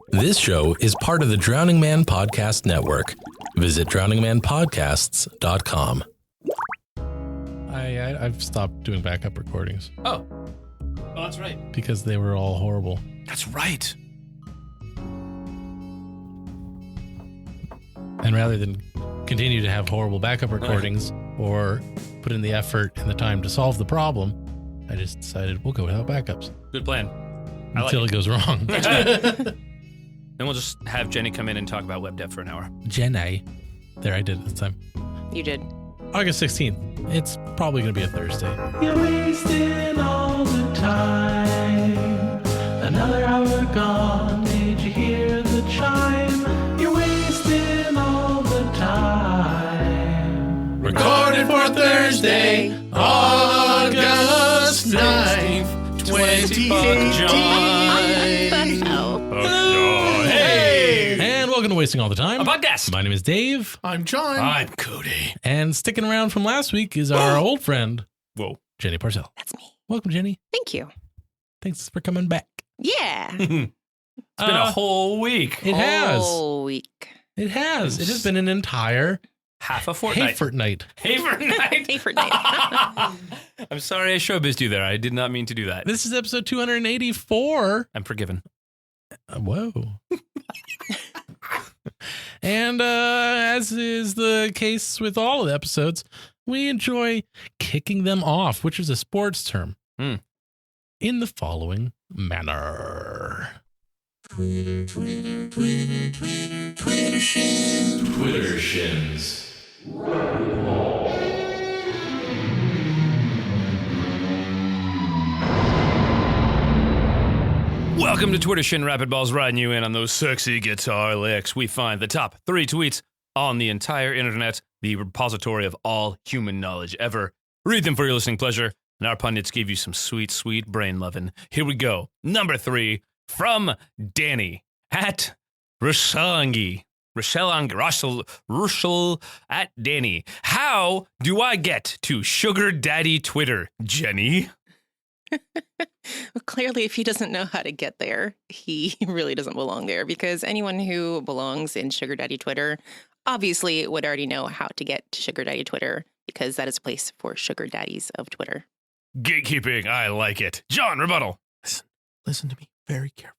This show is part of the Drowning Man Podcast Network. Visit drowningmanpodcasts.com. I've stopped doing backup recordings. Oh, that's right. Because they were all horrible. That's right. And rather than continue to have horrible backup recordings or put in the effort and the time to solve the problem, I just decided we'll go without backups. Good plan. Until it goes wrong. Then we'll just have Jenni come in and talk about web dev for an hour. Jenni. There, I did it this time. You did. August 16th. It's probably going to be a Thursday. You're wasting all the time. Another hour gone. Did you hear the chime? You're wasting all the time. Recorded for Thursday, August 9th, 2018. Hey! And welcome to Wasting All the Time. A podcast. My name is Dave. I'm John. I'm Cody. And sticking around from last week is our old friend, Whoa. Jenni Parcell. That's me. Welcome, Jenni. Thank you. Thanks for coming back. Yeah. It's been a whole week. It has. Whole week. It has. It has been an entire Half a fortnight. fortnight. Hey fortnight. Hey, for night. I'm sorry I showbiz you there. I did not mean to do that. This is episode 284. I'm forgiven. Whoa. And as is the case with all of the episodes, we enjoy kicking them off, which is a sports term, in the following manner. Twitter shins. Welcome to Twitter Shin Rapidballs, riding you in on those sexy guitar licks. We find the top 3 tweets on the entire internet, the repository of all human knowledge ever. Read them for your listening pleasure, and our pundits give you some sweet, sweet brain loving. Here we go. Number 3 from Danny at Rushelangi. Russell at Danny. How do I get to Sugar Daddy Twitter, Jenni? Well, clearly, if he doesn't know how to get there, he really doesn't belong there, because anyone who belongs in Sugar Daddy Twitter obviously would already know how to get to Sugar Daddy Twitter, because that is a place for sugar daddies of Twitter. Gatekeeping, I like it. John, rebuttal. Listen to me very carefully.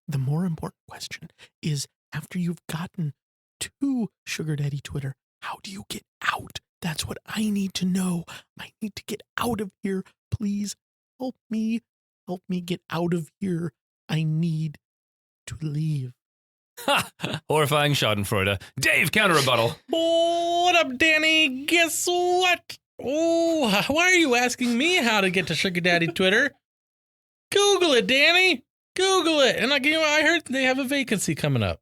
The more important question is, after you've gotten to Sugar Daddy Twitter, how do you get out? That's what I need to know. I need to get out of here. Please help me. Help me get out of here. I need to leave. Ha! Horrifying schadenfreude. Dave, counter rebuttal. What up, Danny? Guess what? Oh, why are you asking me how to get to Sugar Daddy Twitter? Google it, Danny. Google it. And I heard they have a vacancy coming up.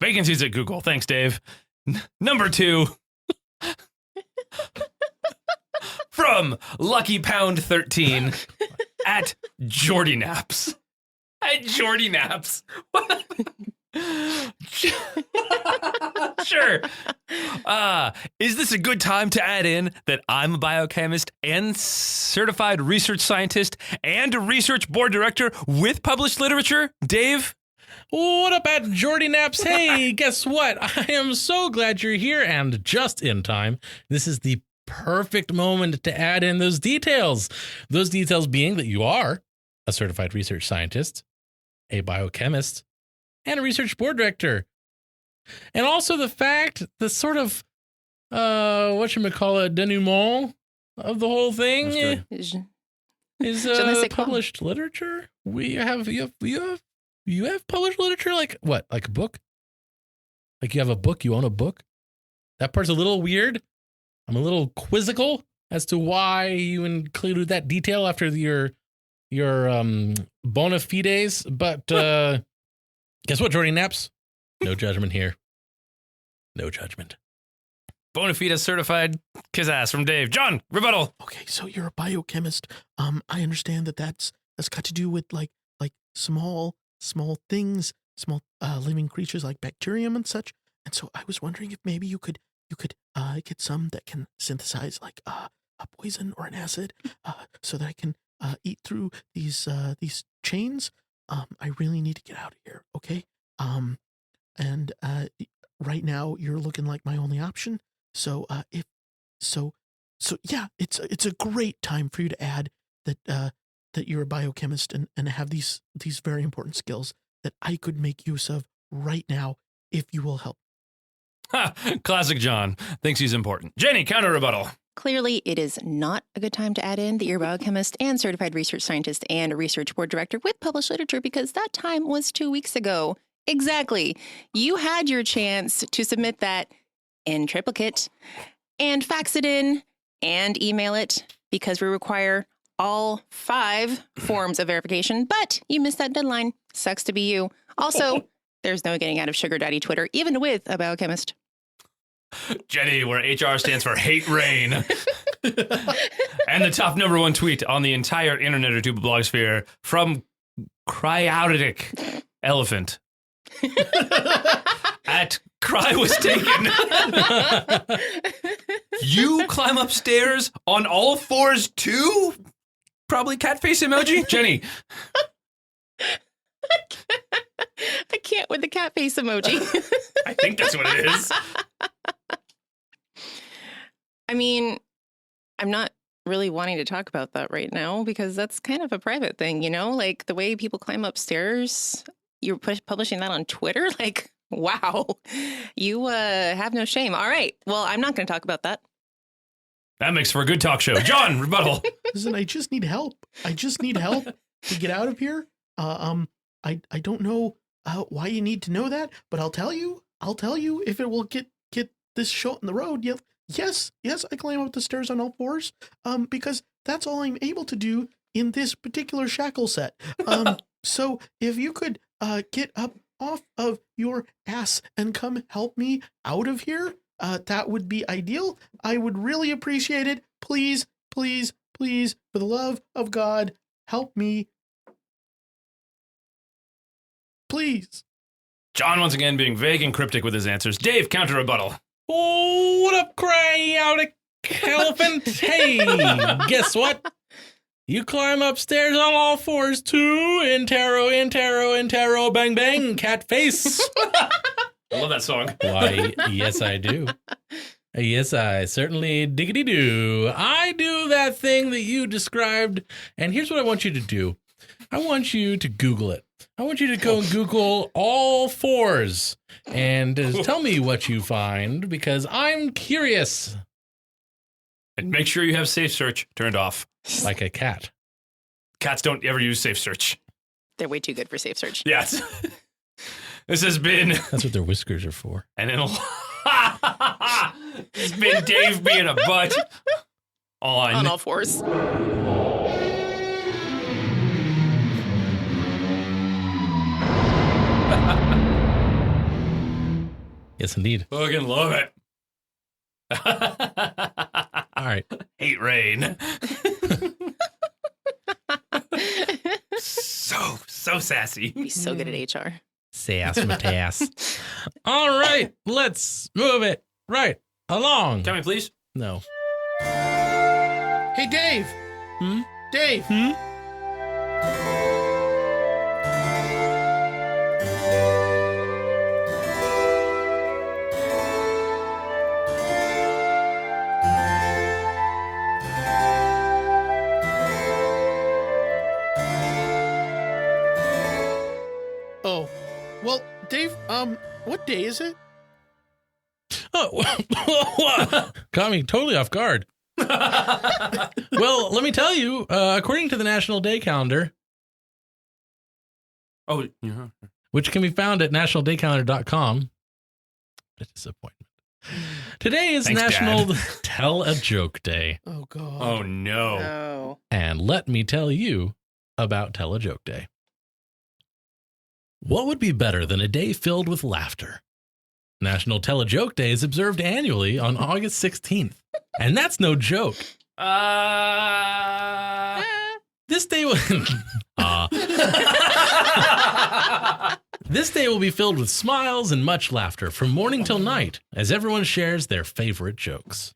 Vacancies at Google. Thanks, Dave. Number 2. From Lucky Pound 13 at Jordy Naps. At Jordy Naps. Sure. Is this a good time to add in that I'm a biochemist and certified research scientist and a research board director with published literature? Dave? What up at Jordy Naps? Hey, guess what? I am so glad you're here, and just in time. This is the perfect moment to add in those details. Those details being that you are a certified research scientist, a biochemist, and a research board director. And also the fact, the sort of, denouement of the whole thing is published literature. You have published literature, like what? Like a book? Like you have a book, you own a book? That part's a little weird. I'm a little quizzical as to why you included that detail after your bona fides, but guess what, Jordy Naps? No judgment here. No judgment. Bona fide certified kiss ass from Dave. John, rebuttal. Okay, so you're a biochemist. I understand that's got to do with like small things, small living creatures like bacterium and such. And so I was wondering if maybe you could get some that can synthesize like a poison or an acid, so that I can eat through these chains. I really need to get out of here. Okay. And right now you're looking like my only option. So yeah, it's a great time for you to add that you're a biochemist and have these very important skills that I could make use of right now if you will help. Ha! Classic John. Thinks he's important. Jenni, counter rebuttal. Clearly, it is not a good time to add in that you're a biochemist and certified research scientist and a research board director with published literature because that time was 2 weeks ago. Exactly. You had your chance to submit that in triplicate and fax it in and email it because we require all 5 forms of verification, but you missed that deadline. Sucks to be you. Also, there's no getting out of Sugar Daddy Twitter, even with a biochemist. Jenni, where HR stands for hate rain. And the top #1 tweet on the entire internet or tube blogosphere from Cryotic Elephant. At Cry was taken. You climb upstairs on all 4s too? Probably cat face emoji. Jenni. I can't with the cat face emoji. I think that's what it is. I mean, I'm not really wanting to talk about that right now because that's kind of a private thing, you know? Like the way people climb upstairs, you're publishing that on Twitter? Like, wow. You have no shame. All right. Well, I'm not going to talk about that. That makes for a good talk show. John, rebuttal. Listen, I just need help. I just need help to get out of here. I don't know why you need to know that, but I'll tell you if it will get this show on the road. Yes, I climb up the stairs on all 4s, because that's all I'm able to do in this particular shackle set. So if you could get up off of your ass and come help me out of here, that would be ideal. I would really appreciate it. Please, please, please, for the love of God, help me. Please. John, once again, being vague and cryptic with his answers. Dave, counter rebuttal. Oh, what up, Cryotic Elephant? Hey, guess what? You climb upstairs on all 4s too. Intero, bang, bang, cat face. I love that song. Why, yes, I do. Yes, I certainly diggity do. I do that thing that you described. And here's what I want you to do. I want you to Google it. I want you to go and Google all 4s and tell me what you find because I'm curious. And make sure you have safe search turned off. Like a cat. Cats don't ever use safe search. They're way too good for safe search. Yes. This has been... That's what their whiskers are for. And it'll... It's been Dave being a butt on all 4s. Yes, indeed. Fucking love it. All right. Hate rain. So sassy. Be so good at HR. Sass Matass. All right. Let's move it right along. Tell me, please. No. Hey, Dave. Dave. Oh, well, Dave, what day is it? Oh, caught me totally off guard. Well, let me tell you, according to the National Day Calendar, which can be found at nationaldaycalendar.com, a disappointment. Today is Thanks, National Dad. Tell a Joke Day. Oh, God. Oh, no. Oh. And let me tell you about Tell a Joke Day. What would be better than a day filled with laughter? National Tell a Joke Day is observed annually on August 16th. And that's no joke. This day will This day will be filled with smiles and much laughter from morning till night as everyone shares their favorite jokes.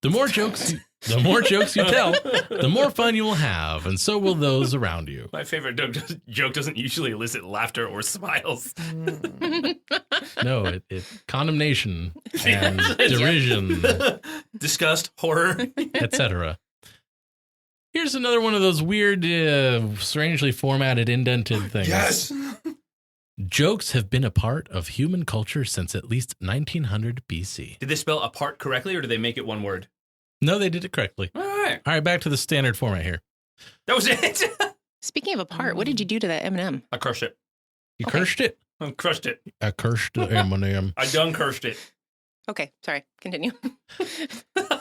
The more jokes The more jokes you tell, the more fun you will have, and so will those around you. My favorite joke doesn't usually elicit laughter or smiles. No, it condemnation and derision, Disgust, horror. etc. Here's another one of those weird, strangely formatted, indented things. Yes. Jokes have been a part of human culture since at least 1900 BC. Did they spell apart correctly, or did they make it one word? No, they did it correctly. All right. All right, back to the standard format here. That was it. Speaking of apart, what did you do to that M&M? I crushed it. You Okay. cursed it? I crushed it. I cursed the M&M. I done cursed it. Okay, sorry. Continue.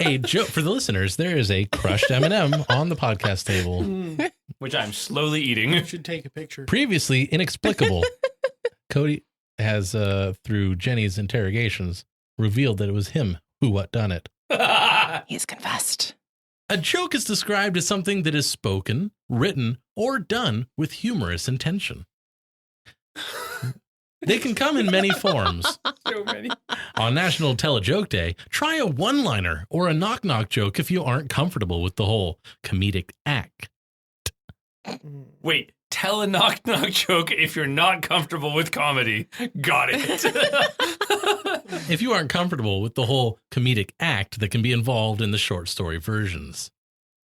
A joke for the listeners, there is a crushed M&M on the podcast table. Which I'm slowly eating. You should take a picture. Previously inexplicable. Cody has, through Jenni's interrogations, revealed that it was him who done it. He has confessed. A joke is described as something that is spoken, written, or done with humorous intention. They can come in many forms. So many. On National Tell a Joke Day, try a one-liner or a knock-knock joke if you aren't comfortable with the whole comedic act. Wait, tell a knock-knock joke if you're not comfortable with comedy. Got it. If you aren't comfortable with the whole comedic act that can be involved in the short story versions.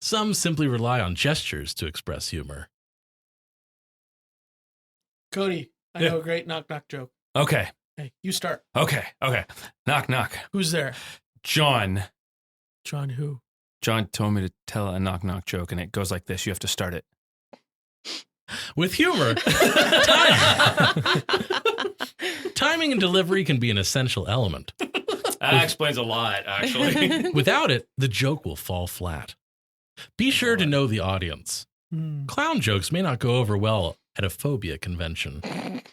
Some simply rely on gestures to express humor. Cody, I know a great knock-knock joke. Okay. Hey, you start. Okay. Knock, knock. Who's there? John. John who? John told me to tell a knock-knock joke, and it goes like this. You have to start it. With humor, timing and delivery can be an essential element. That explains a lot, actually. Without it, the joke will fall flat. Be sure to know the audience. Clown jokes may not go over well at a phobia convention.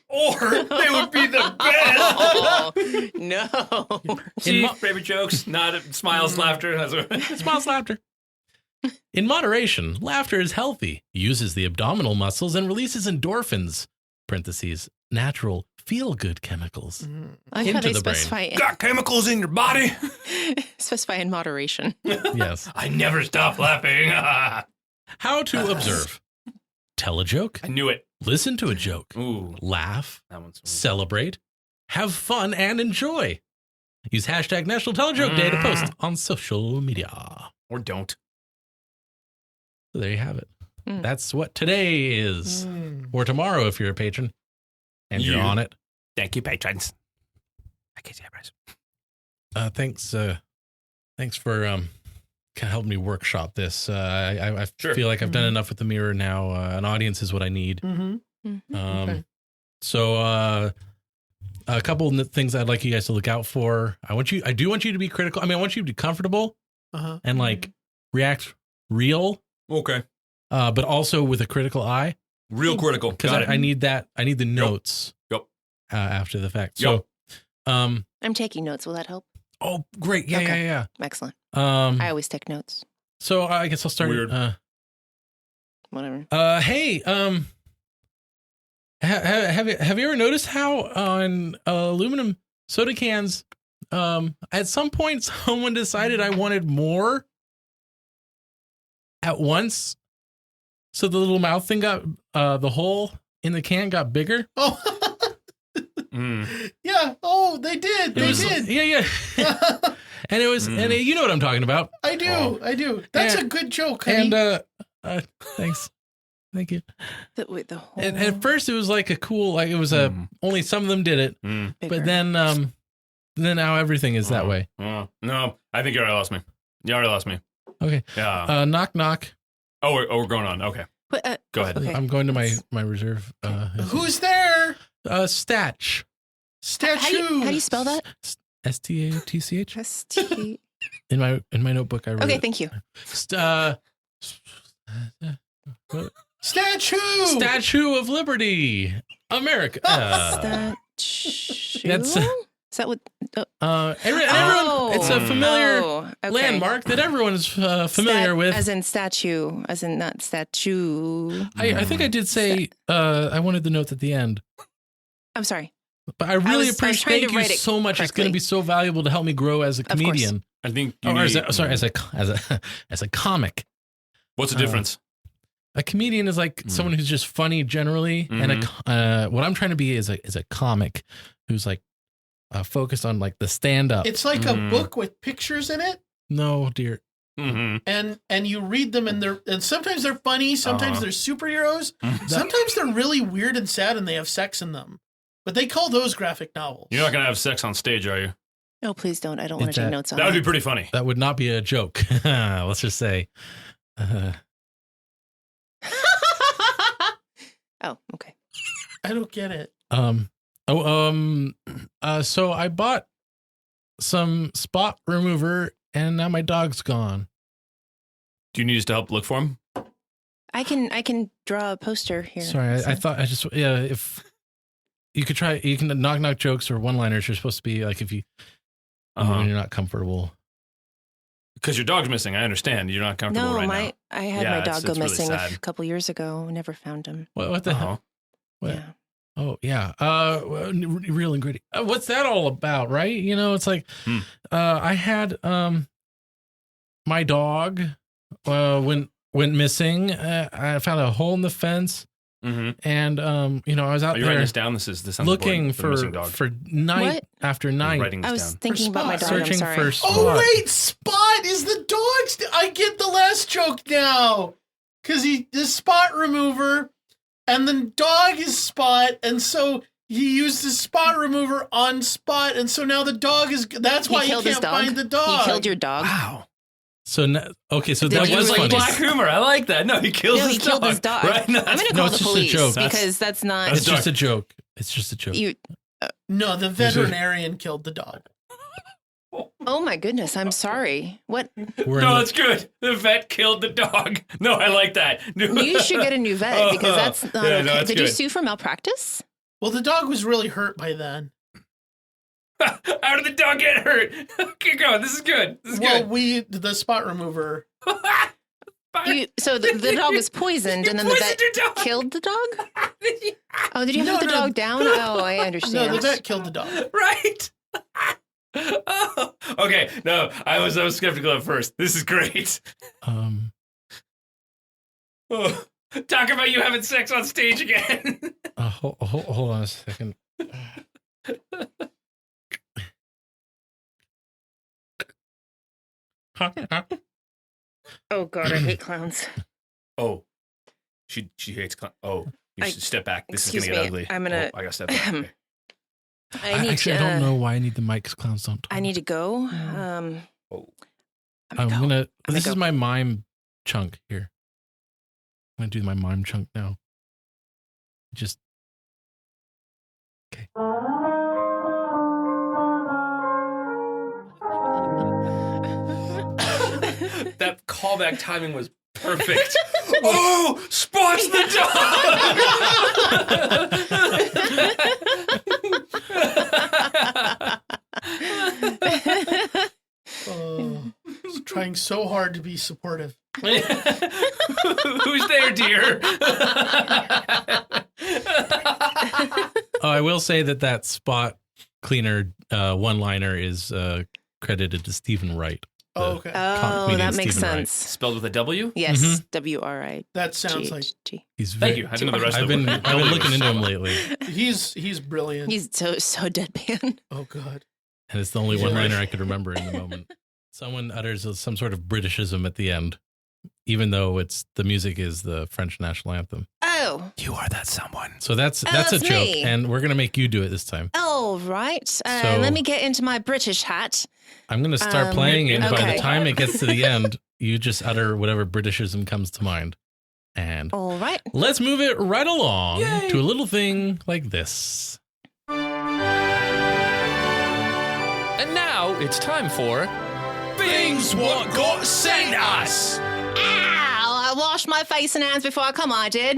Or they would be the best. Oh, no. See, favorite jokes, not smiles, laughter. Smiles, laughter. In moderation, laughter is healthy, uses the abdominal muscles, and releases endorphins, parentheses, natural feel-good chemicals. I like how Into they the brain. specify, Got chemicals in your body. specify in moderation. Yes. I never stop laughing. How to observe. Tell a joke. I knew it. Listen to a joke. Ooh, Laugh. that one's Celebrate. Have fun and enjoy. Use hashtag National Tell a Joke Day to post on social media. Or don't. So there you have it. Mm. That's what today is. Or tomorrow if you're a patron and you're You. on it. Thank you, patrons. I can't say that price. Thanks for kind of helping me workshop this. I Sure. feel like I've done enough with the mirror now. An audience is what I need. Mm-hmm. Mhm. So a couple of things I'd like you guys to look out for. I do want you to be critical. I mean, I want you to be comfortable Uh-huh. and like react real, Okay. but also with a critical eye. Real critical. Because Got it. I need that. I need the notes. Yep. After the fact. Yep. So, I'm taking notes. Will that help? oh, great. Yeah, Okay. yeah. Excellent. I I always take notes. so I guess I'll start. Weird. Whatever. Hey, have you ever noticed how on aluminum soda cans, at some point someone decided I wanted more at once, so the little mouth thing got the hole in the can got bigger. Oh, yeah. Oh, they did. They did. Yeah. And it was, and you know what I'm talking about. I do. Oh. I do. That's And- a good joke, honey. And thanks, thank you. The whole And at first it was like a cool, like it was a only some of them did it, bigger. but then now everything is that way. No, I think you already lost me. You already lost me. Okay. Yeah. Knock knock. we're going on. Okay. But, Go ahead. Okay. I'm going to my reserve. Who's there? Statch? Statue. how do you spell that? STATCH. S-T- In my notebook I wrote. Okay, it. thank you. Statue. Statue of Liberty, America. Statue? That's, Is that what? Everyone, Oh. it's a familiar Okay. landmark that everyone is familiar with. As in statue, as in not statue. I think I did say I wanted the notes at the end. I'm sorry. But I really was trying appreciate to thank you write it so much. It's going to correctly. be so valuable to help me grow as a course. comedian. I think. You Or need, as a comic. What's the difference? A comedian is like someone who's just funny generally, and what I'm trying to be is a comic who's like focused on like the stand up. It's like a book with pictures in it. No, dear. And you read them and sometimes they're funny, sometimes they're superheroes, sometimes they're really weird and sad and they have sex in them. But they call those graphic novels. You're not going to have sex on stage, are you? No, please don't. I don't want to take notes on that. Would be pretty funny. That would not be a joke. Let's just say. Oh, okay. I don't get it. So I bought some spot remover and now my dog's gone. Do you need us to help look for him? I can draw a poster here. Sorry, I thought if you could try, you can knock jokes or one-liners. You're supposed to be like, if you, when you're not comfortable. Because your dog's missing. I understand. You're not comfortable right now. I had my dog go it's missing really a couple years ago. Never found him. What the hell? What? Yeah. Oh yeah. Real ingredient. What's that all about? Right? You know, it's like, I had, my dog, went missing. I found a hole in the fence. And I was out there. Writing this down. This sounds looking important. for night after night. I was thinking about my dog. Searching I'm sorry. for Spot. Oh wait, Spot is the dog's. I get the last joke now, because he is Spot remover, and the dog is Spot, and so he used the spot remover on Spot, and so now the dog is. That's why you can't find the dog. He killed your dog. Wow. So okay, so Did that you was really funny. Black humor. I like that. No, he killed his dog. killed his dog. Right? No, I'm going to call the it's just a police joke. because that's not. It's just a joke. It's just a joke. No, the veterinarian killed the dog. Oh my goodness! I'm sorry. What? No, it's good. The vet killed the dog. No, I like that. You should get a new vet because that's not okay. that's Did you good. sue for malpractice? Well, the dog was really hurt by then. How did the dog get hurt? Keep going. This is good. The spot remover. So the dog was poisoned, and then the vet killed the dog? Oh, did you have to put the dog down? Oh, I understand. No, the vet killed the dog. Right. Oh, okay. No, I was skeptical at first. This is great. Oh, talk about you having sex on stage again. Hold on a second. Oh God, I hate clowns. Oh, she hates clowns. Oh, you should step back. This is gonna get ugly. I'm gonna. I gotta step back. Okay. I don't know why I need the mic because clowns don't talk. I need to go. This is my mime chunk here. I'm gonna do my mime chunk now. Just okay. That callback timing was perfect. Oh, Spot's the dog. I was trying so hard to be supportive. Who's there, dear? I will say that spot cleaner one-liner is credited to Stephen Wright. Oh, okay. Oh, that makes sense. Spelled with a W? Yes, W-R-I. That sounds like he's. Thank you. I didn't know the rest I've of been looking into him lately, he's brilliant. He's so deadpan. Oh God. and it's the only one-liner I could remember in the moment. Someone utters some sort of Britishism at the end, even though the music is the French national anthem. Oh. You are that someone. So that's a joke, me. and we're gonna make you do it this time. Oh, right. Let me get into my British hat. I'm gonna start playing it, and by okay. the time it gets to the end, you just utter whatever Britishism comes to mind. And All right. let's move it right along to a little thing like this. And now it's time for Fings What Got Sent Us. Ow! I washed my face and hands before I come, I did.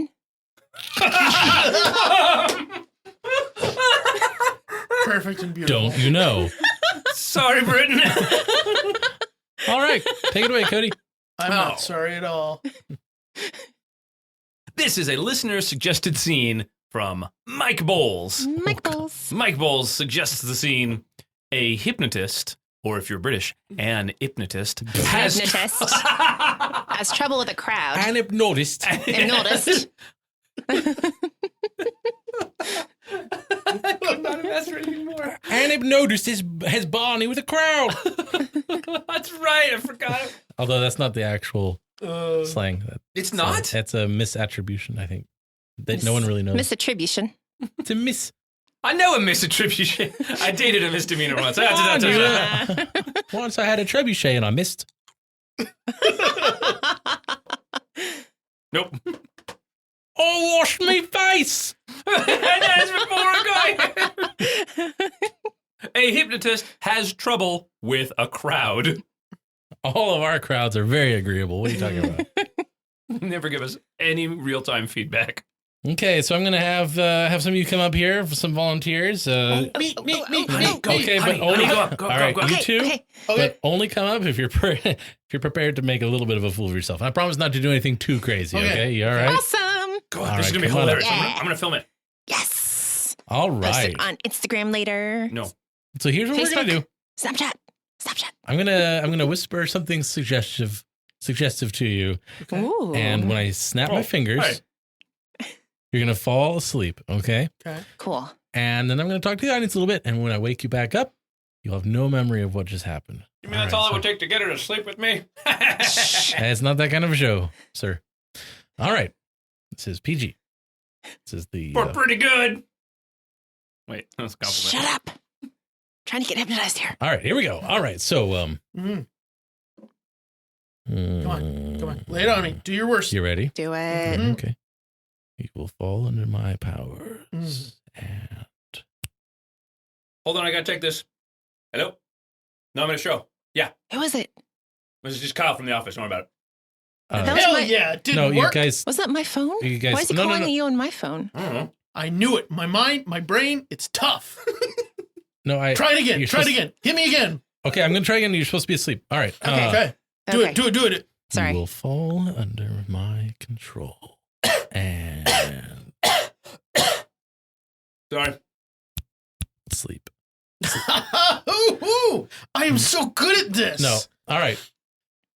Perfect and beautiful. Don't you know? Sorry, Britain. All right, take it away, Cody. I'm not sorry at all. This is a listener-suggested scene from Mike Bowles. Mike Bowles. Mike Bowles suggests the scene: a hypnotist or if you're British, an hypnotist has Hypnotist has trouble with a crowd. An hypnotist. Hypnotist. I'm not a master anymore. An hypnotist has Barney with a crowd. That's right. I forgot. Although that's not the actual slang. It's not? That's a misattribution, I think. That no one really knows. Misattribution. It's a miss. I know a misattribution. I dated a misdemeanor once. Once I had a trebuchet and I missed. Nope. Oh, wash me face. That's before going. A hypnotist has trouble with a crowd. All of our crowds are very agreeable. What are you talking about? Never give us any real-time feedback. Okay, so I'm going to have some of you come up here for some volunteers. Me. Okay, but Honey, only go up, all right, go. you Okay, two. okay. But only come up if you're if you're prepared to make a little bit of a fool of yourself. I promise not to do anything too crazy. Okay, you all right? Awesome. Go on. All This is right, going to be come on hilarious. up. I'm going to film it. Yes. All Post right. it on Instagram later. No. So here's what we're gonna do. Snapchat. I'm gonna whisper something suggestive to you, Ooh. and when I snap my fingers, you're gonna fall asleep. Okay. Cool. And then I'm gonna talk to the audience a little bit, and when I wake you back up, you'll have no memory of what just happened. You mean that's all it would take to get her to sleep with me? It's not that kind of a show, sir. All right. This is PG. This is the. We're pretty good. Wait, that's a compliment. Shut up. Trying to get hypnotized here. All right, here we go. All right, so Come on. Lay it on me. Do your worst. You ready? Do it. Okay. You will fall under my powers. And Hold on, I gotta take this. Hello? No, I'm in a show. Yeah. Who was it? This is just Kyle from the office. Don't worry about it. That was Hell my- yeah. It didn't no, you work. guys. Was that my phone? You guys. Why is he no, calling no, no. you on my phone? I don't know. I knew it. My mind, my brain, it's tough. No, Try it again. you're Try it supposed- again. Hit me again. Okay, I'm gonna try again. You're supposed to be asleep. All right. Okay. Do Okay. it. Do it. Sorry. You will fall under my control. And Sorry. sleep. Ooh. I am so good at this. No. All right.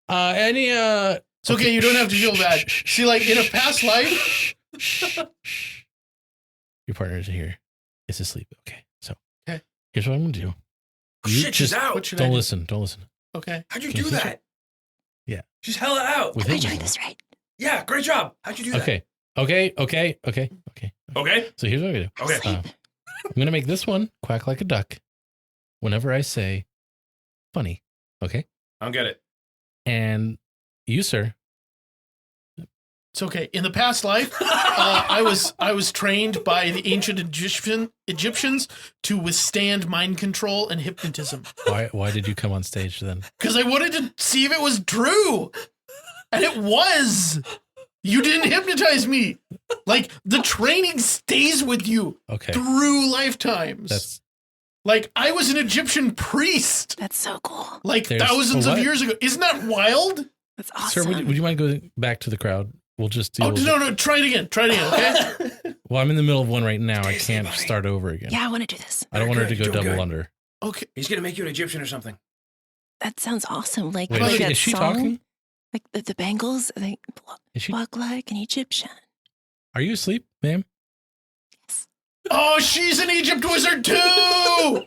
Any It's okay. You don't have to feel bad. See, like in a past life. Your partner's here. Is asleep. Okay. So Okay. here's what I'm gonna do. Oh, You shit, she's just out. What should I Don't do? listen. Don't listen. Okay. How'd you Can you do catch that? Yeah. She's hella out. With Am I him. doing this right? Yeah, great job. How'd you do that? Okay. Okay. So here's what I'm gonna do. Okay. Sleep. I'm gonna make this one quack like a duck whenever I say funny. Okay. I don't get it. And you, sir. It's okay. In the past life, I was trained by the ancient Egyptians to withstand mind control and hypnotism Why did you come on stage then? because I wanted to see if it was true, and it was. You didn't hypnotize me. Like the training stays with you Okay. through lifetimes. That's like I was an Egyptian priest, That's so cool. like There's- thousands of what? years ago. Isn't that wild? That's awesome. Sir, would you mind going back to the crowd? We'll just deal Oh with no! Try it again. Okay. Well, I'm in the middle of one right now. I Seriously, can't buddy. start over again. Yeah, I want to do this. I don't want her to Very go good. You're double doing under. Okay. He's gonna make you an Egyptian or something. That sounds awesome. Like, Wait, like is she, that is she song, talking? like the Bengals, they Is she? walk like an Egyptian. Are you asleep, ma'am? Oh, she's an Egypt wizard too.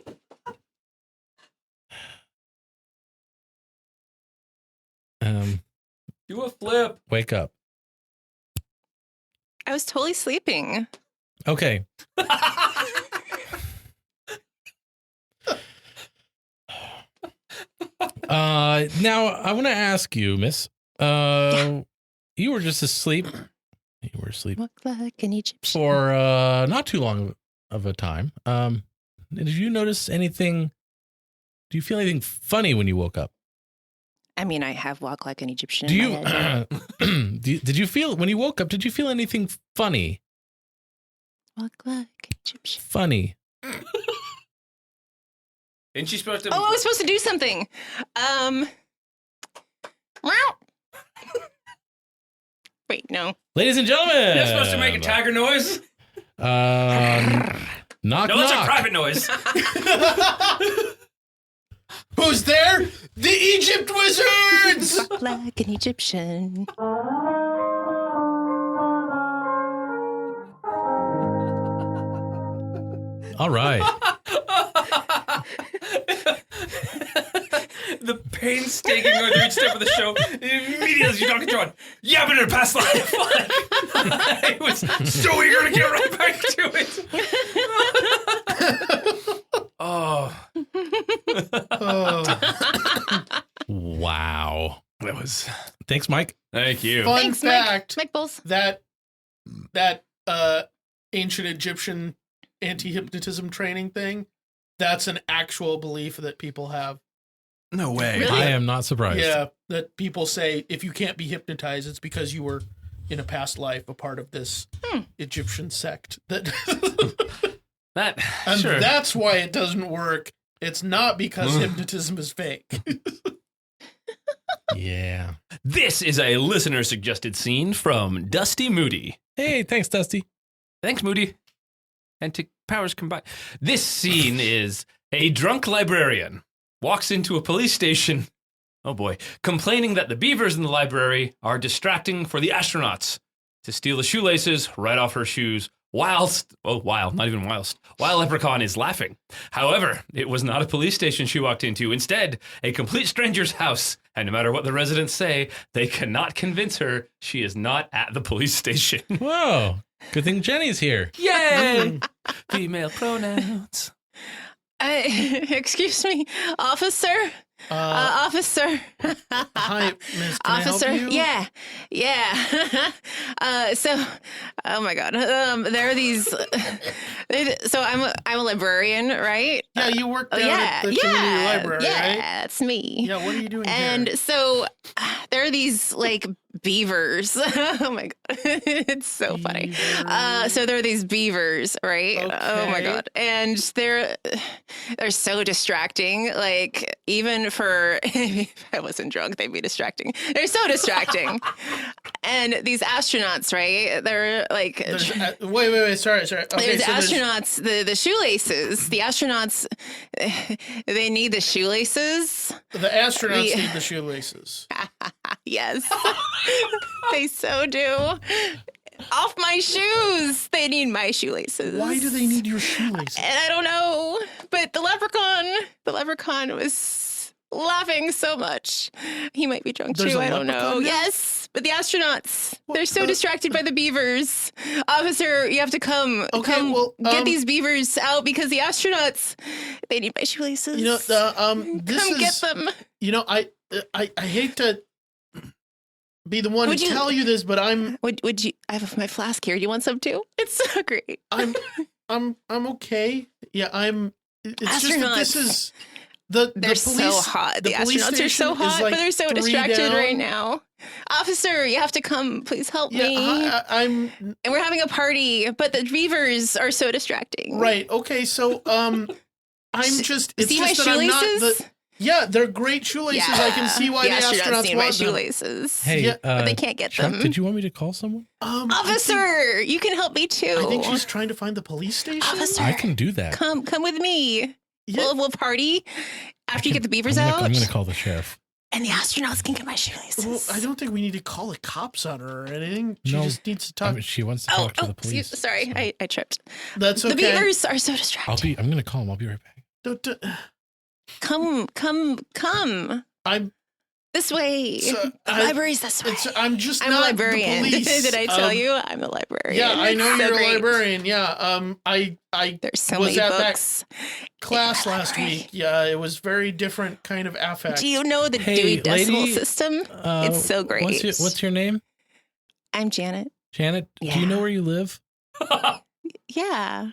Do a flip. Wake up. I was totally sleeping. Okay. Now I want to ask you, Miss. You were just asleep. You were asleep Walk like an Egyptian. for not too long of a time. Did you notice anything? Do you feel anything funny when you woke up? I mean, I have walk like an Egyptian. Do in you? my head. Did you feel when you woke up? Did you feel anything funny? Walk like an Egyptian. Funny. Isn't she supposed to? Oh, I was supposed to do something. Meow. Wait, no. Ladies and gentlemen, You're supposed to make a tiger noise. Knock No, that's a knock. private noise. Who's there? The Egypt Wizards! Walk like an Egyptian. All right. The painstaking going through each step of the show. Immediately as you talk to John, yeah, but in a past life. I was so eager to get right back to it. Oh. Wow. That was... Thanks, Mike. Thank you. Fun Thanks, fact, Mike Bulls. that ancient Egyptian anti-hypnotism training thing, that's an actual belief that people have. No way. Really? I am not surprised. Yeah, that people say if you can't be hypnotized, it's because you were in a past life a part of this Egyptian sect. And Sure. that's why it doesn't work. It's not because hypnotism is fake. Yeah. This is a listener-suggested scene from Dusty Moody. Hey, thanks, Dusty. Thanks, Moody. And to powers combined. This scene is a drunk librarian walks into a police station, oh boy, complaining that the beavers in the library are distracting for the astronauts to steal the shoelaces right off her shoes while Leprechaun is laughing. However, it was not a police station she walked into. Instead, a complete stranger's house. And no matter what the residents say, they cannot convince her she is not at the police station. Whoa. Good thing Jenny's here. Yay! Female pronouns. Excuse me, officer. Officer. Hi, miss. Can Officer. I help you? Yeah. So, oh my God. There are these. So I'm a librarian, right? Yeah, you work down at the community library, yeah, right? That's me. Yeah, what are you doing And here? so there are these like beavers. Oh my God. It's so funny. So there are these beavers, right? Oh my Okay. God. And they're so distracting. Like even for, if I wasn't drunk, they'd be distracting. They're so distracting. And these astronauts, right? They're like, Wait, sorry. Okay, there's so astronauts, the shoelaces. The astronauts, they need the shoelaces. the astronauts need the shoelaces. Yes, they so do. Off my shoes. They need my shoelaces. Why do they need your shoelaces? And I don't know, but the leprechaun was laughing so much. He might be drunk There's too. a I don't know. leprechaun now? Yes, but the astronauts, they're so the- distracted by the beavers. Officer, you have to come. Okay, come well, get these beavers out because the astronauts, they need my shoelaces. You know, this come is. get them. You know, I hate to be the one Would to you- tell you this, but I'm Would you? I have my flask here. Do you want some too? It's so great. okay. Yeah, it's just that this Astronauts. is the They're police, so hot. The police astronauts are so station is hot, like but they're so 3 distracted down. right now. Officer, you have to come. Please help me. Yeah, I'm And we're having a party, but the beavers are so distracting. right. Okay, so I'm just. It's See just my that I'm not shoelaces? Yeah, they're great shoelaces. I can see why the astronauts need my want them. shoelaces. Hey, Yeah, but they can't get Chuck, them. did you want me to call someone? Officer, you can help me too. I think she's trying to find the police station. Officer, I can do that. come with me. Yeah. We'll party after you get the beavers I'm out, going to call the sheriff. and the astronauts can get my shoelaces. Well, I don't think we need to call the cops on her or anything. She No, just needs to I talk. mean, she wants to talk to the police. Sorry, so I tripped. That's okay. The beavers are so distracting. I'm going to call him. I'll be right back. Don't- Come. I'm. This way. So, the library's this way. I'm just I'm not a librarian. the police. Did I tell you? I'm a librarian. Yeah, I know It's so you're a great. librarian. Yeah. I There's so was many at that books. class in my last library. week. Yeah, it was very different kind of affect. Do you know the Hey, Dewey Decimal lady, System? It's so great. What's your name? I'm Janet. Janet? Do Yeah. you know where you live? Yeah.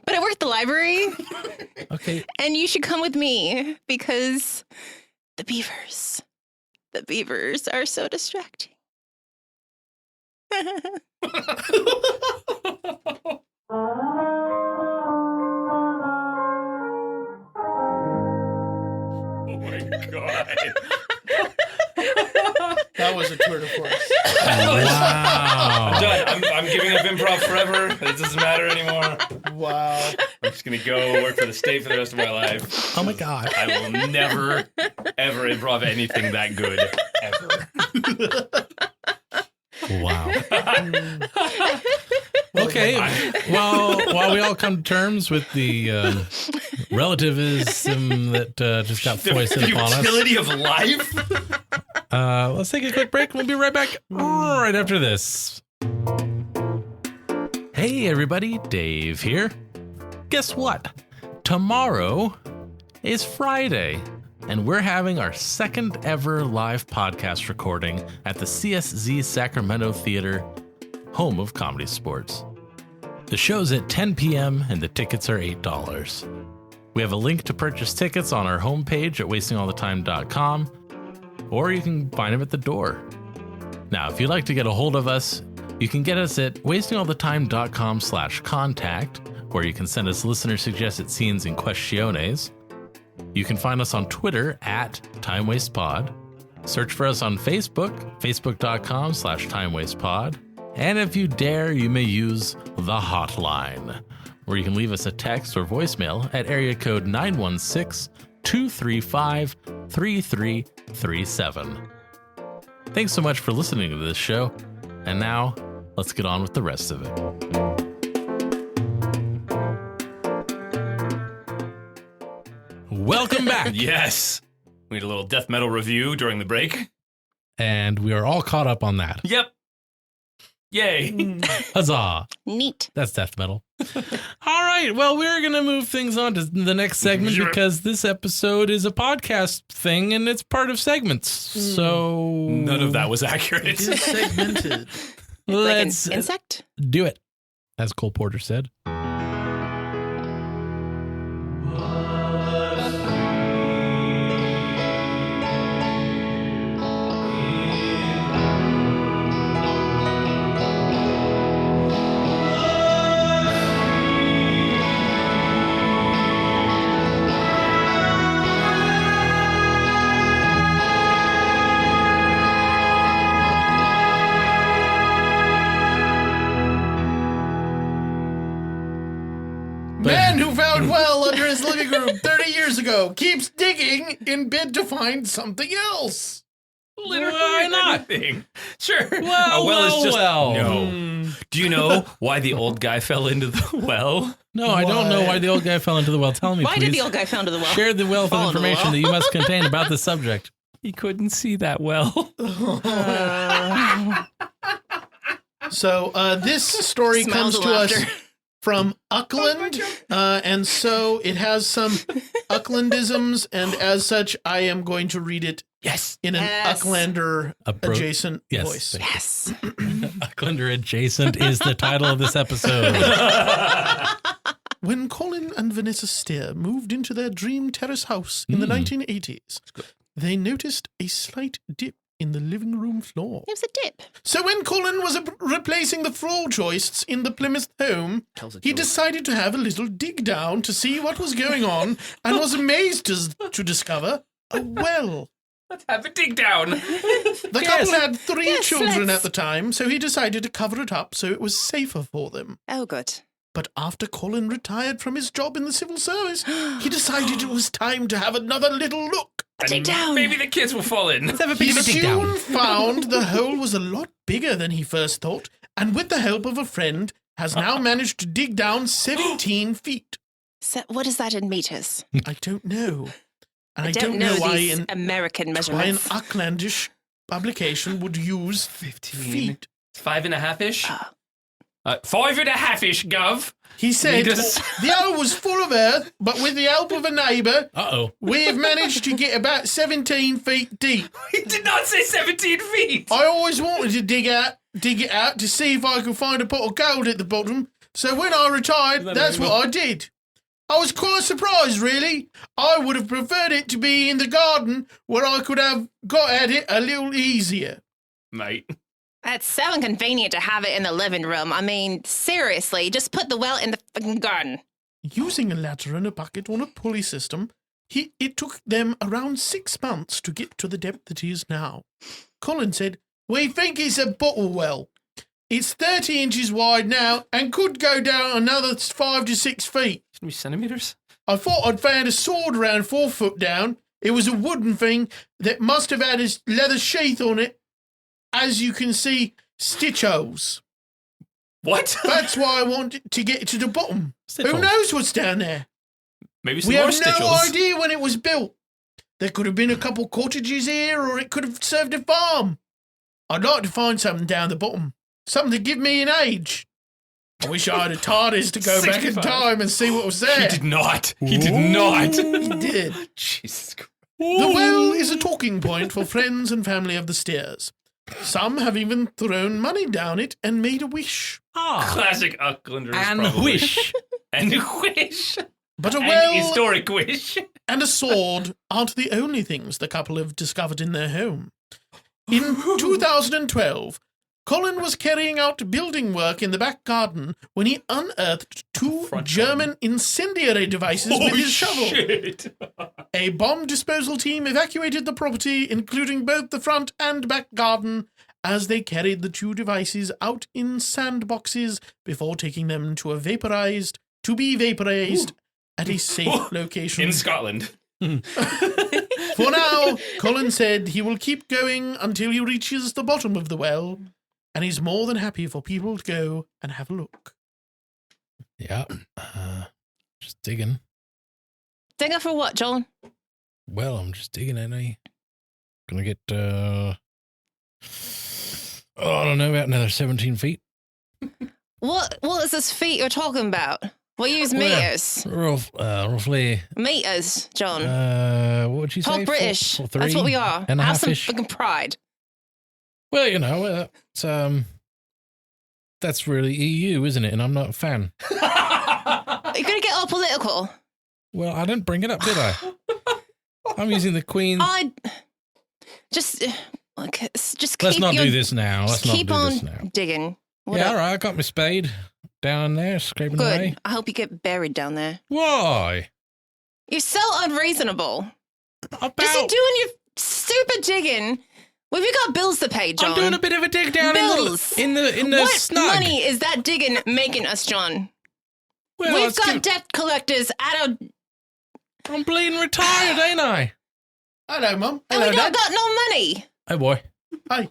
But I work at the library, Okay. and you should come with me because the beavers are so distracting. Oh my God. That was a tour de force. Wow. I'm done. I'm giving up improv forever. It doesn't matter anymore. Wow. I'm just going to go work for the state for the rest of my life. Oh my God. I will never, ever improv anything that good, ever. Wow. Okay. Well, while we all come to terms with the relativism that just got foisted upon us, Utility of life? let's take a quick break. We'll be right back right after this. Hey, everybody. Dave here. Guess what? Tomorrow is Friday, and we're having our second ever live podcast recording at the CSZ Sacramento Theater, home of comedy sports. The show's at 10 p.m. and the tickets are $8. We have a link to purchase tickets on our homepage at wastingallthetime.com, or you can find them at the door. Now, if you'd like to get a hold of us, you can get us at wastingallthetime.com/contact, where you can send us listener suggested scenes and questiones. You can find us on Twitter at TimeWastePod. Search for us on Facebook, facebook.com/TimeWastePod. And if you dare, you may use the hotline, where you can leave us a text or voicemail at area code 916-235-3337. Thanks so much for listening to this show. And now, let's get on with the rest of it. Welcome back. Yes. We had a little death metal review during the break. And we are all caught up on that. Yep. Yay. Huzzah. Neat. That's death metal. All right. Well, we're going to move things on to the next segment because this episode is a podcast thing and it's part of segments. So None of that was accurate. It is segmented. let's Like an insect? do it, as Cole Porter said. Man who found well under his living room 30 years ago keeps digging in bid to find something else. Literally Why not? anything. Sure. Well, A well is just well. no. Do you know why the old guy fell into the well? No, I don't know why the old guy fell into the well. Tell me, Why please. did the old guy fall into the well? Share the wealth of Fall into the information well. that you must contain about this subject. He couldn't see that well. So this story Smells comes of to us laughter. from Uklander, and so it has some Uklandisms, and as such, I am going to read it Yes. in an Yes. Uklander Yes. adjacent voice. Thank you. Yes. Uklander Adjacent is the title of this episode. When Colin and Vanessa Steer moved into their dream terrace house in the 1980s, they noticed a slight dip in the living room floor. It was a dip. So when Colin was replacing the floor joists in the Plymouth home, he decided to have a little dig down to see what was going on and was amazed to discover a well. Let's have a dig down. The couple had 3 Yes, children let's. at the time, so he decided to cover it up so it was safer for them. Oh, good. But after Colin retired from his job in the civil service, he decided it was time to have another little look. A dig down. Maybe the kids will fall in. Let's have a He bit of a dig down. soon found the hole was a lot bigger than he first thought, and with the help of a friend, has now managed to dig down 17 feet. So what is that in meters? I don't know. And I don't know why these an American why an measurements. Ucklandish publication would use 15. feet. 5.5-ish? Oh. 5.5-ish, Gov. He said Meters. the hole was full of earth, but with the help of a neighbour, Uh-oh. we've managed to get about 17 feet deep. He did not say 17 feet. I always wanted to dig it out to see if I could find a pot of gold at the bottom. So when I retired, that's what I did. I was quite surprised, really. I would have preferred it to be in the garden where I could have got at it a little easier. Mate. That's so inconvenient to have it in the living room. I mean, seriously, just put the well in the fucking garden. Using a ladder and a bucket on a pulley system, it took them around 6 months to get to the depth that he is now. Colin said, "We think it's a bottle well. It's 30 inches wide now and could go down another 5 to 6 feet. Shouldn't be centimeters. I thought I'd found a sword around 4 foot down. It was a wooden thing that must have had a leather sheath on it. As you can see, stitch holes. What? That's why I want to get to the bottom. Stitch Who holes. knows what's down there? Maybe some We more have no stitchels. idea when it was built. There could have been a couple cottages here, or it could have served a farm. I'd like to find something down the bottom. Something to give me an age. I wish I had a TARDIS to go back in 65. time and see what was there. He did not. He did not. He did. Jesus Christ. The well is a talking point for friends and family of the stairs. Some have even thrown money down it and made a wish. Ah, Classic Uklander. and probably. wish. And wish. But a And well historic wish. and a sword aren't the only things the couple have discovered in their home. In 2012, Colin was carrying out building work in the back garden when he unearthed two Front German incendiary devices with his shovel. Shit. A bomb disposal team evacuated the property, including both the front and back garden, as they carried the two devices out in sandboxes before taking them to be vaporized at a safe location. In Scotland. For now, Colin said he will keep going until he reaches the bottom of the well, and he's more than happy for people to go and have a look. Yeah. Just digging. Digger for what, John? Well, I'm just digging, ain't I? Gonna get, I don't know, about another 17 feet. What is this feet you're talking about? We use Well, meters. Roughly, Meters, John. what would you say? Talk British. Four, That's what we are. and a Have some half-ish. fucking pride. Well, you know, it's, that's really EU, isn't it? And I'm not a fan. Are you going to get all political? Well, I didn't bring it up, did I? I'm using the Queen. I just keep Let's not your- do this now. Let's Just not keep do on this now. digging. What Yeah, up? all right. I got my spade down there, scraping away. Good. I hope you get buried down there. Why? You're so unreasonable. About, Just you doing your stupid digging. Well, we got bills to pay, John. I'm doing a bit of a dig down Bills. in the What snug. money is that digging making us, John? Well, We've it's got given- debt collectors at our... I'm bleeding retired, ain't I? Hello, Mum. And Hello, we don't Dad. got no money. Hey, boy. Hey.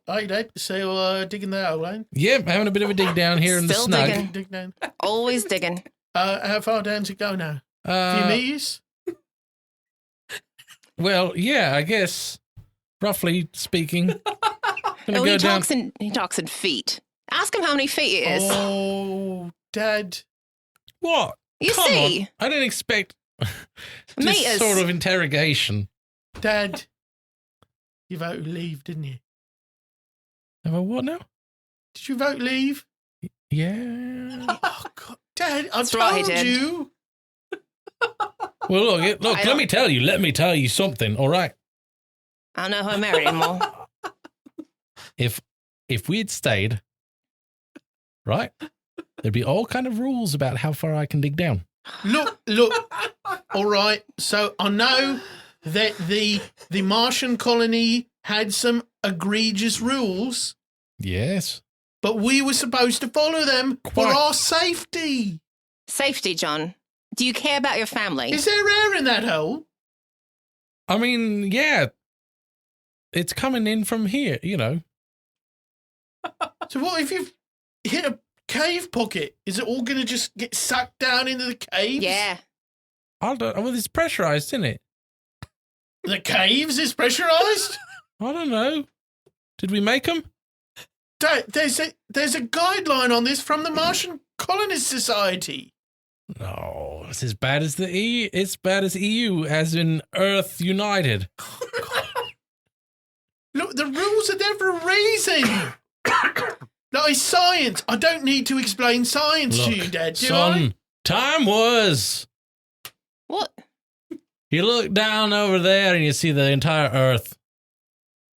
Hey, Dad. So, digging that hole, eh? Yep, having a bit of a dig down here in the Still snug. digging. Dig down. Always digging. How far down to go now? A few meters? Well, yeah, I guess, roughly speaking. Gonna Oh, go he down. talks in feet. Ask him how many feet it is. Oh, Dad. What? You Come see? on. I didn't expect this Meters. sort of interrogation. Dad. You voted leave, didn't you? Have I what now? Did you vote leave? Yeah. Oh, God. Dad, I That's right, he told did. you. Well, look, I let don't- me tell you something, all right? I don't know who I married anymore. If we'd stayed, right, there'd be all kind of rules about how far I can dig down. Look. All right. So I know that the Martian colony had some egregious rules, Yes. but we were supposed to follow them for Quite. our safety. Safety, John. Do you care about your family? Is there air in that hole? I mean, yeah. It's coming in from here, you know. So what if you've hit a cave pocket? Is it all going to just get sucked down into the caves? Yeah. Well, it's pressurized, isn't it? The caves is pressurized? I don't know. Did we make them? Dad, there's a guideline on this from the Martian Colonist Society. No, it's as bad as the EU. It's bad as EU, as in Earth United. Look, the rules are there for a reason. Like science. I don't need to explain science to you, Dad, do son, I? time was. What? You look down over there and you see the entire Earth.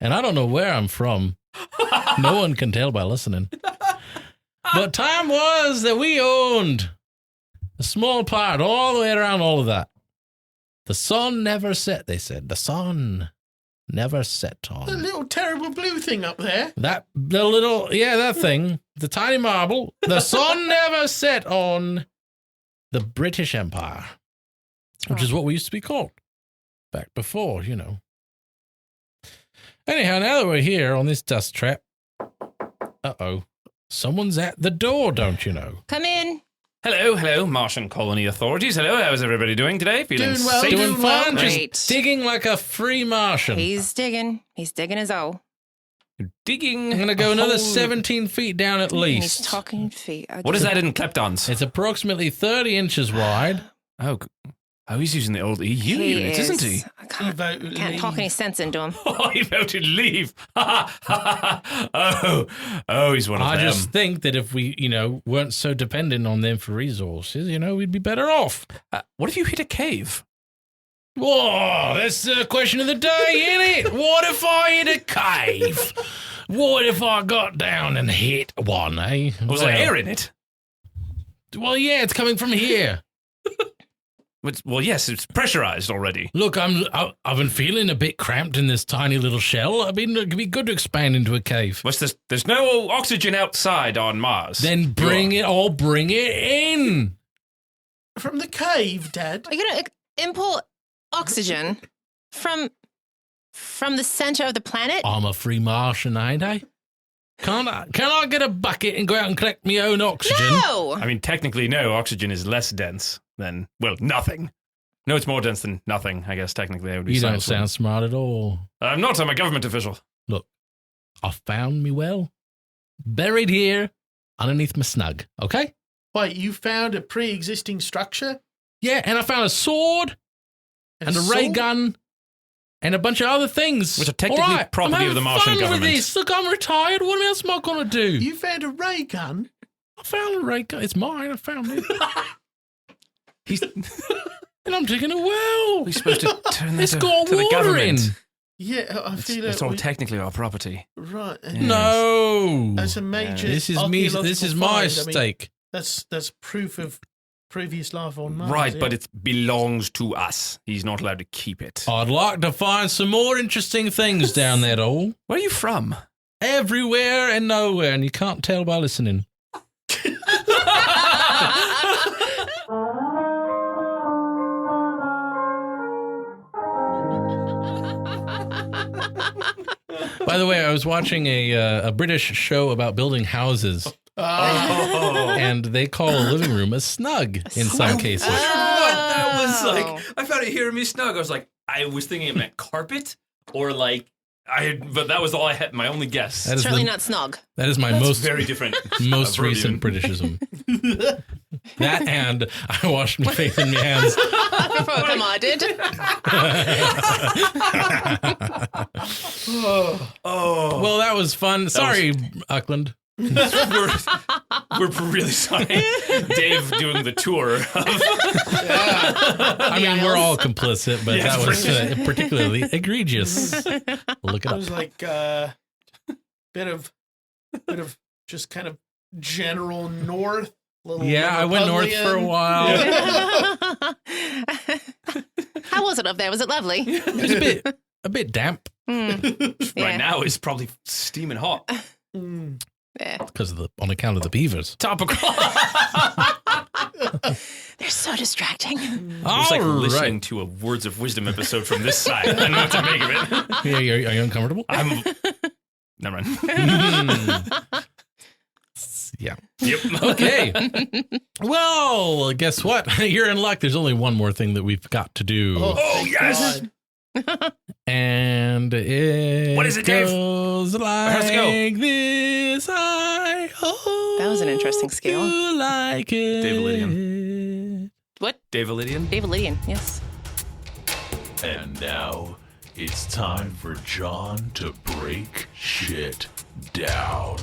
And I don't know where I'm from. No one can tell by listening. But time was that we owned a small part all the way around all of that. The sun never set, they said. The sun never set The on. little terrible little blue thing up there. That thing, the tiny marble. The sun never set on the British Empire, which is what we used to be called back before, you know. Anyhow, now that we're here on this dust trap, someone's at the door, don't you know? Come in. Hello, Martian colony authorities. Hello, how's everybody doing today? Feeling Doing well, safe? Doing fine, Great. just digging like a free Martian. He's digging his O. Digging. I'm going to go another hole. 17 feet down at And least. he's talking feet. What is that in kleptons? It's approximately 30 inches wide. Oh, he's using the old EU units, isn't he? I can't talk any sense into him. Oh, he voted leave. Oh, he's one of I them. just think that if we, weren't so dependent on them for resources, we'd be better off. What if you hit a cave? Whoa, that's the question of the day, innit? What if I hit a cave? What if I got down and hit one, eh? Was there air in it? Well, yeah, it's coming from here. Well, yes, it's pressurized already. Look, I've been feeling a bit cramped in this tiny little shell. I mean, it'd be good to expand into a cave. What's this? There's no oxygen outside on Mars. Then bring it in. From the cave, Dad. Are you going to import oxygen from the center of the planet? I'm a free Martian, ain't I? Can I get a bucket and go out and collect my own oxygen? No! I mean, technically, no. Oxygen is less dense than, nothing. No, it's more dense than nothing, I guess, technically. I would be You don't science sound smart at all. I'm not. I'm a government official. Look, I found me well, buried here underneath my snug, okay? Wait, you found a pre-existing structure? Yeah, and I found a sword and a ray sword? gun and a bunch of other things. Which are technically property of the Martian government. With this. Look, I'm retired. What else am I going to do? You found a ray gun? I found a ray gun. It's mine. I found it. And I'm digging a well. We're supposed to turn that It's got to the water government. in. Yeah, I feel It's all technically our property. right. Yeah. No. That's a major. This is me. This is my stake. That's proof of previous life on Mars. Right, yeah. but it belongs to us. He's not allowed to keep it. I'd like to find some more interesting things down there, all. Where are you from? Everywhere and nowhere, and you can't tell by listening. By the way, I was watching a British show about building houses, and they call a living room a snug in some cases. What that was Oh. like. I found it hearing me snug. I was like, I was thinking it meant carpet or but that was all I had. My only guess. That is Certainly not snog. That is my That's most very different. most verbiage. recent Britishism. That and I washed my face in my hands. Before come on, did. Oh, Well, that was fun. Sorry, Uklander. we're really sorry. Dave doing the tour. I mean, we're all complicit, but Yes, that was particularly egregious. Look it It up. was like bit of just kind of general north. Yeah, I went north for a while. How was it up there? Was it lovely? It was a bit damp Right Yeah. now it's probably steaming hot. Yeah. because on account of the beavers. Topical. They're so distracting. It's like listening to a Words of Wisdom episode from this side. I don't know what to make of it. Yeah, are you uncomfortable? Never mind. Yeah. Yep. Okay. Well, guess what? You're in luck. There's only one more thing that we've got to do. Oh, yes. And it What is it, Dave? goes how's it go? like this. I hope That was an interesting scale. you like it. Dave Lydian. What? Dave Lydian. David Lydian, yes. And now it's time for John to break shit down.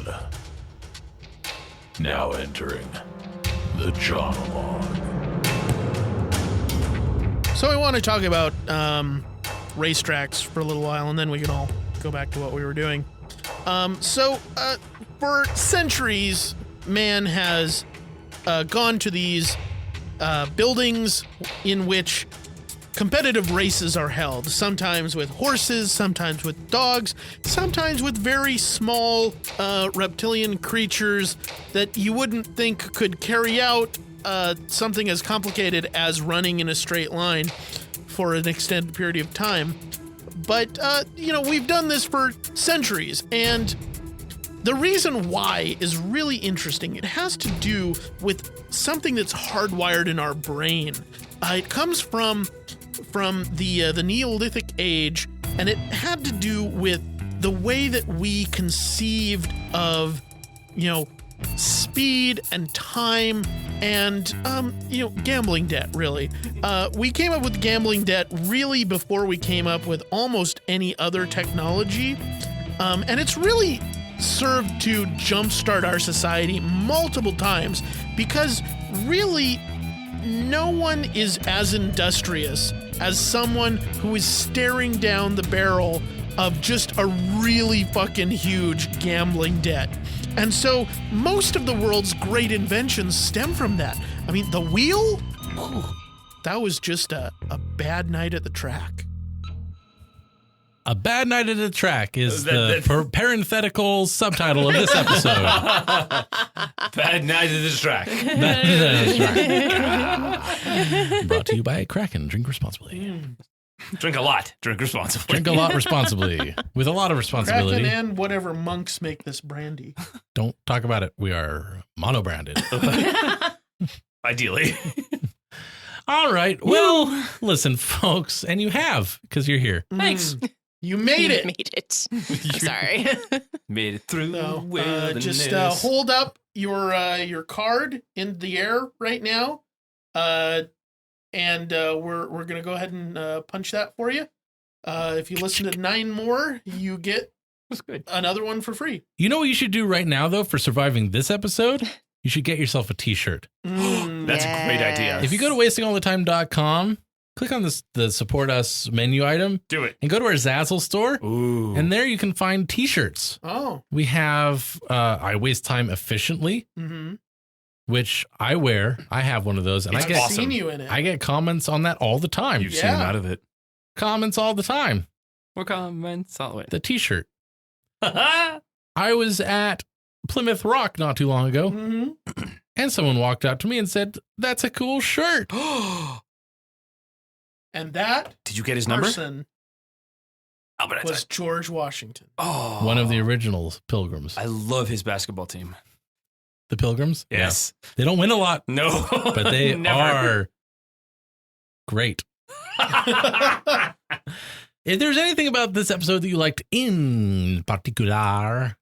Now entering the Jonologue. So I want to talk about racetracks for a little while, and then we can all go back to what we were doing. For centuries, man has gone to these buildings in which competitive races are held, sometimes with horses, sometimes with dogs, sometimes with very small reptilian creatures that you wouldn't think could carry out something as complicated as running in a straight line for an extended period of time. But, we've done this for centuries, and the reason why is really interesting. It has to do with something that's hardwired in our brain. It comes from the Neolithic age, and it had to do with the way that we conceived of, speed and time and, gambling debt, really. We came up with gambling debt really before we came up with almost any other technology. And it's really served to jumpstart our society multiple times because really no one is as industrious as someone who is staring down the barrel of just a really fucking huge gambling debt. And so most of the world's great inventions stem from that. I mean, the wheel? Whew, that was just a bad night at the track. A bad night at the track is the parenthetical subtitle of this episode. Bad night at the track. Brought to you by Kraken. Drink responsibly. Drink a lot. Drink responsibly. Drink a lot responsibly. With a lot of responsibility. Kraken and whatever monks make this brandy. Don't talk about it. We are mono-branded. Ideally. All right. Well, listen, folks, and you have, because you're here. Thanks. You made it. Made it. I'm sorry. Made it through the So, wilderness. just hold up your card in the air right now, and we're gonna go ahead and punch that for you. If you listen to 9 more, you get That's good. another one for free. You know what you should do right now, though, for surviving this episode? You should get yourself a t-shirt. That's a great idea. If you go to wastingallthetime.com, click on the support us menu item Do it. and go to our Zazzle store. Ooh. And there you can find t-shirts. Oh. We have I Waste Time Efficiently, Mm-hmm. which I wear. I have one of those. And It's I get I've seen you in it. I get comments on that all the time. You've seen him Yeah. out of it. Comments all the time. What comments? All the way. The t-shirt. I was at Plymouth Rock not too long ago, Mm-hmm. and someone walked up to me and said, "That's a cool shirt." And that Did you get his number? person Albert was George Washington. Oh. One of the original Pilgrims. I love his basketball team. The Pilgrims? Yes. Yeah. They don't win a lot, No. but they Never. are great. If there's anything about this episode that you liked in particular,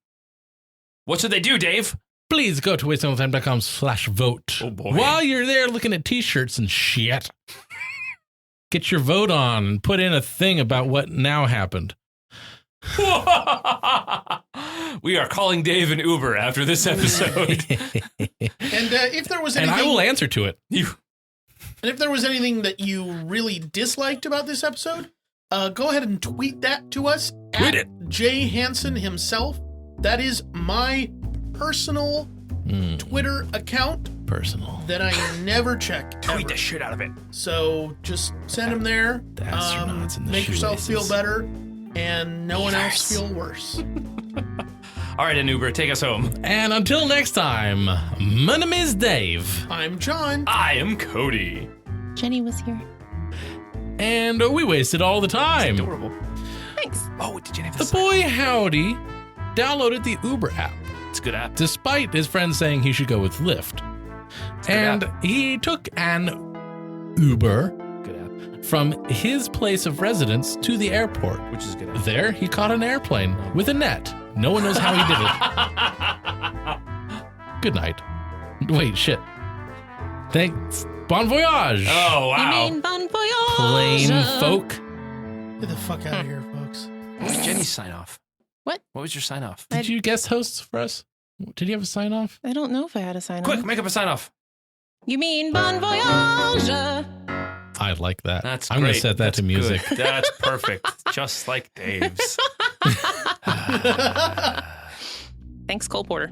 What should they do, Dave? please go to wastingallthetime.com/vote. Oh, boy. While you're there looking at t-shirts and shit, get your vote on and put in a thing about what now happened. We are calling Dave an Uber after this episode. And if there was And anything, I will answer to it. You. and if there was anything that you really disliked about this episode, go ahead and tweet that to us Tweet at Jay Hansen himself. That is my personal Twitter account Personal. that I never check. Tweet ever. the shit out of it. So just send them there. The astronauts in the Make yourself feel shoelaces. better, and no one else feel worse. All right, an Uber, take us home. And until next time, my name is Dave. I'm John. I am Cody. Jenni was here. And we wasted all the time. Adorable. Thanks. Oh, did you have The boy Howdy downloaded the Uber app, It's a good app. despite his friends saying he should go with Lyft. a good And he took an Uber Good app. from his place of residence to the airport. Which is a good app. There, he caught an airplane with a net. No one knows how he did it. Good night. Wait, shit. Thanks. Bon voyage. Oh, wow. You mean bon voyage? Plain folk. Get the fuck out of here, folks. What was Jenny's sign off? What? What was your sign off? Did you guest host for us? Did you have a sign off? I don't know if I had a sign Quick, off. make up a sign off. You mean bon voyage? I like that. That's I'm going great. to set that That's to music. good. That's perfect. Just like Dave's. Thanks, Cole Porter.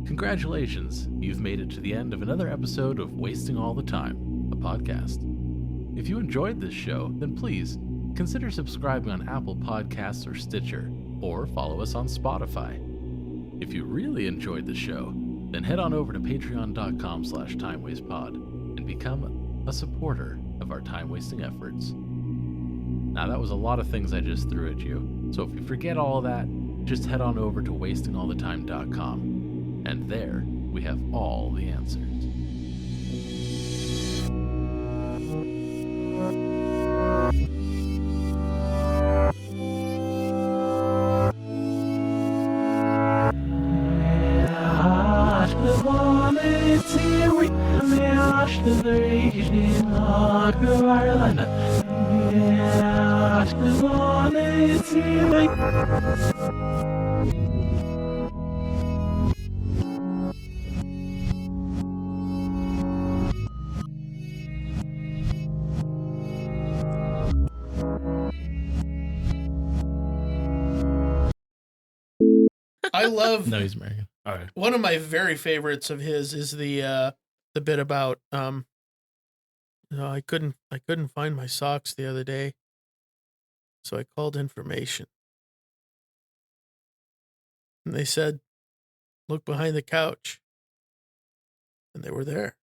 Congratulations. You've made it to the end of another episode of Wasting All the Time, a podcast. If you enjoyed this show, then please consider subscribing on Apple Podcasts or Stitcher, or follow us on Spotify. If you really enjoyed the show, then head on over to patreon.com/timewastepod and become a supporter of our time-wasting efforts. Now, that was a lot of things I just threw at you, so if you forget all of that, just head on over to wastingallthetime.com, and there we have all the answers. I love No, he's American. All right. one of my very favorites of his is the bit about I couldn't find my socks the other day, so I called information, and they said, "Look behind the couch," and they were there.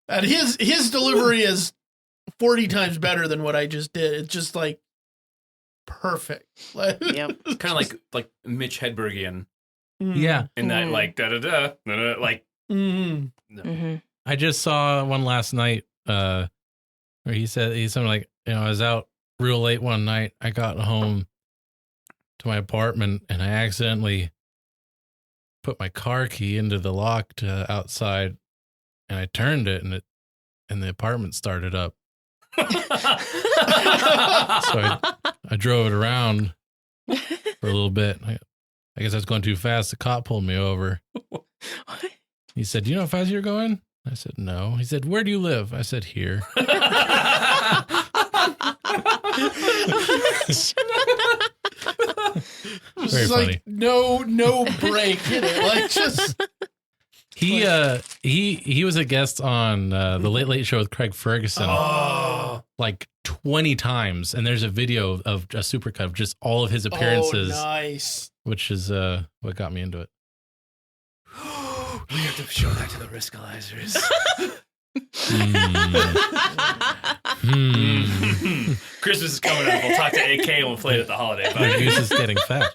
And his delivery is 40 times better than what I just did. It's just like perfect. Like, Yep. Kind of like Mitch Hedbergian Yeah. in that like da-da-da, like. Mm. No. Mm-hmm. I just saw one last night where he's something like, I was out real late one night. I got home to my apartment and I accidentally put my car key into the lock to outside, and I turned it and the apartment started up. So I drove it around for a little bit. I guess I was going too fast. The cop pulled me over. He said, "Do you know how fast you're going?" I said, "No." He said, "Where do you live?" I said, "Here." Very It's funny. like no break in it. Like just He was a guest on the Late Late Show with Craig Ferguson like 20 times, and there's a video of a supercut of just all of his appearances, Oh, nice. which is what got me into it. We have to show that to the Riskalizers. Christmas is coming up. We'll talk to AK and we'll play it at the holiday The party. goose is getting fat.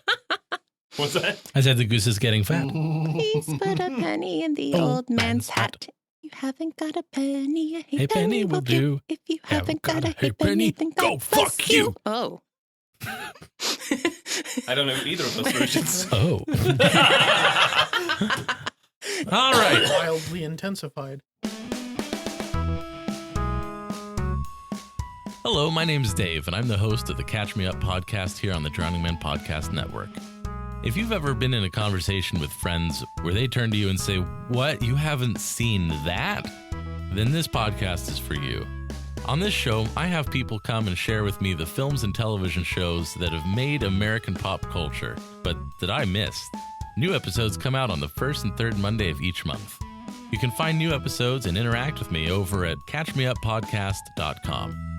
What's that? I said the goose is getting fat. Please put a penny in the old man's hat. You haven't got a penny, a Hey, penny will do. If you haven't got a hey penny, then go God fuck bless you. Oh. I don't know either of those versions. Oh. All right. Wildly intensified. Hello, my name's Dave, and I'm the host of the Catch Me Up podcast here on the Drowning Man Podcast Network. If you've ever been in a conversation with friends where they turn to you and say, "What, you haven't seen that?" then this podcast is for you. On this show, I have people come and share with me the films and television shows that have made American pop culture, but that I missed. New episodes come out on the first and third Monday of each month. You can find new episodes and interact with me over at catchmeuppodcast.com.